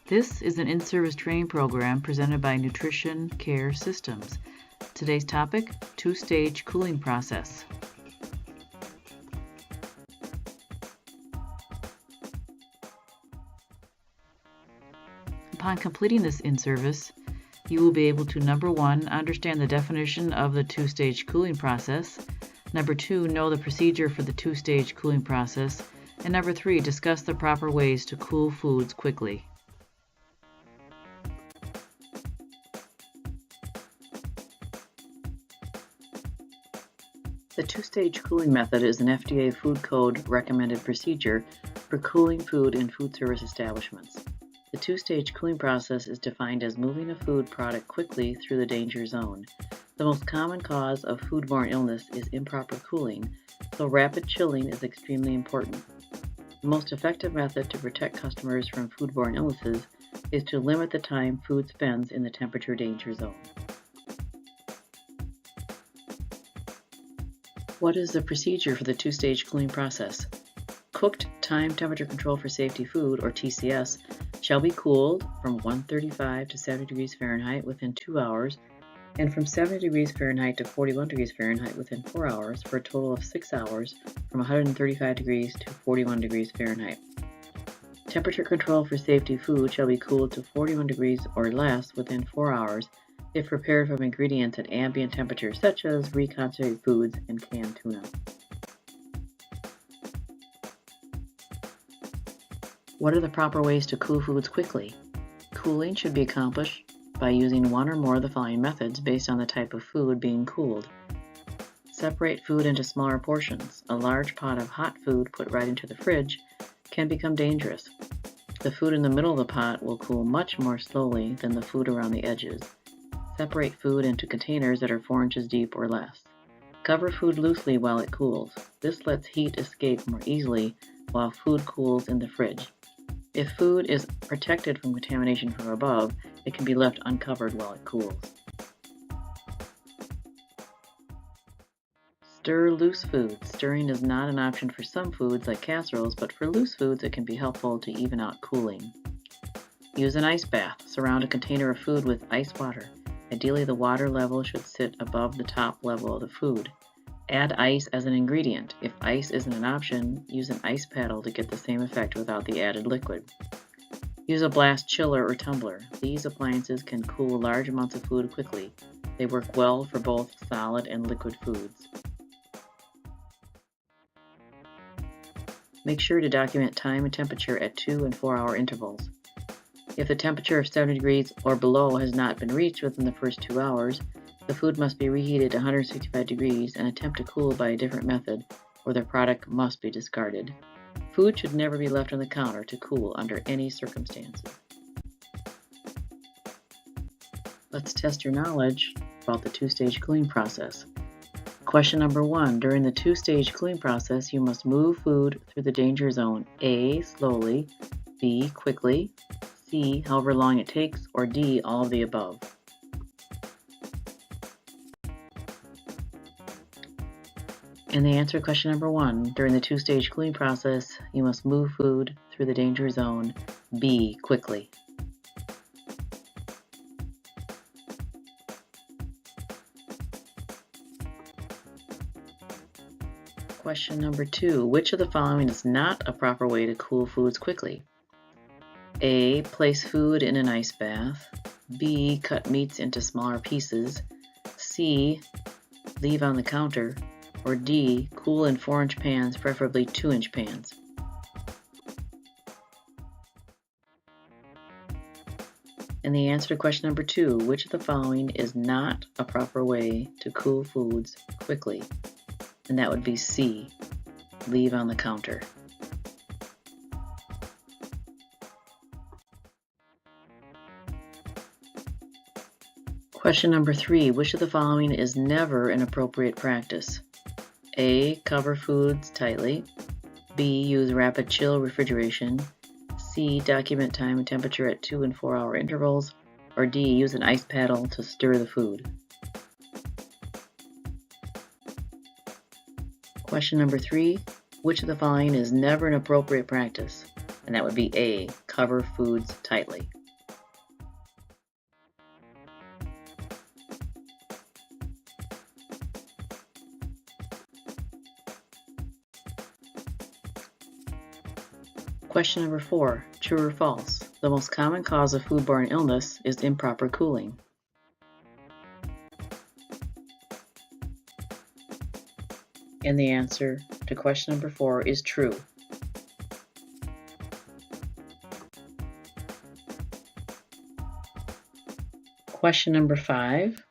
This is an in-service training program presented by Nutrition Care Systems. Today's topic, two-stage cooling process. Upon completing this in-service, you will be able to, number 1, understand the definition of the two-stage cooling process, number 2, know the procedure for the two-stage cooling process, and number 3, discuss the proper ways to cool foods quickly. The two-stage cooling method is an FDA Food Code recommended procedure for cooling food in food service establishments. The two-stage cooling process is defined as moving a food product quickly through the danger zone. The most common cause of foodborne illness is improper cooling, so rapid chilling is extremely important. The most effective method to protect customers from foodborne illnesses is to limit the time food spends in the temperature danger zone. What is the procedure for the two-stage cooling process? Cooked time temperature control for safety food, or TCS, shall be cooled from 135 to 70 degrees Fahrenheit within 2 hours and from 70 degrees Fahrenheit to 41 degrees Fahrenheit within 4 hours for a total of 6 hours from 135 degrees to 41 degrees Fahrenheit. Temperature control for safety food shall be cooled to 41 degrees or less within 4 hours if prepared from ingredients at ambient temperatures such as reconstituted foods and canned tuna. What are the proper ways to cool foods quickly? Cooling should be accomplished by using one or more of the following methods based on the type of food being cooled. Separate food into smaller portions. A large pot of hot food put right into the fridge can become dangerous. The food in the middle of the pot will cool much more slowly than the food around the edges. Separate food into containers that are 4 inches deep or less. Cover food loosely while it cools. This lets heat escape more easily while food cools in the fridge. If food is protected from contamination from above, it can be left uncovered while it cools. Stir loose foods. Stirring is not an option for some foods like casseroles, but for loose foods it can be helpful to even out cooling. Use an ice bath. Surround a container of food with ice water. Ideally, the water level should sit above the top level of the food. Add ice as an ingredient. If ice isn't an option, use an ice paddle to get the same effect without the added liquid. Use a blast chiller or tumbler. These appliances can cool large amounts of food quickly. They work well for both solid and liquid foods. Make sure to document time and temperature at 2 and 4 hour intervals. If the temperature of 70 degrees or below has not been reached within the first 2 hours, the food must be reheated to 165 degrees and attempt to cool by a different method, or the product must be discarded. Food should never be left on the counter to cool under any circumstances. Let's test your knowledge about the two-stage cooling process. Question number 1. During the two-stage cooling process, you must move food through the danger zone. A. Slowly. B. Quickly. C. However long it takes. Or D. All of the above. And the answer to question number 1, during the two-stage cooling process, you must move food through the danger zone. B. Quickly. Question number 2, which of the following is not a proper way to cool foods quickly? A. Place food in an ice bath. B. Cut meats into smaller pieces. C. Leave on the counter. Or D. Cool in 4-inch pans, preferably 2-inch pans. And the answer to question number 2, which of the following is not a proper way to cool foods quickly? And that would be C. Leave on the counter. Question number 3, which of the following is never an appropriate practice? A. Cover foods tightly. B. Use rapid chill refrigeration. C. Document time and temperature at 2 and 4 hour intervals. Or D. Use an ice paddle to stir the food. Question number 3, which of the following is never an appropriate practice? And that would be A. Cover foods tightly. Question number 4, true or false? The most common cause of foodborne illness is improper cooling. And the answer to question number 4 is true. Question number 5.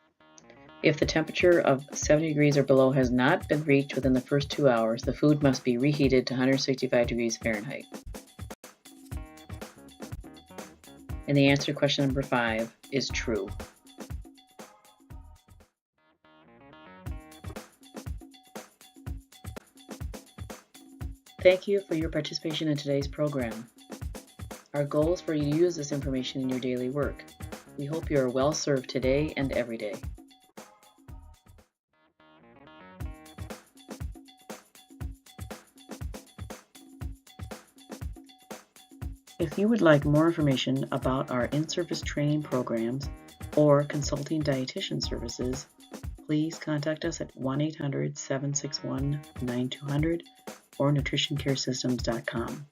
If the temperature of 70 degrees or below has not been reached within the first 2 hours, the food must be reheated to 165 degrees Fahrenheit. And the answer to question number 5 is true. Thank you for your participation in today's program. Our goal is for you to use this information in your daily work. We hope you are well served today and every day. If you would like more information about our in-service training programs or consulting dietitian services, please contact us at 1-800-761-9200 or nutritioncaresystems.com.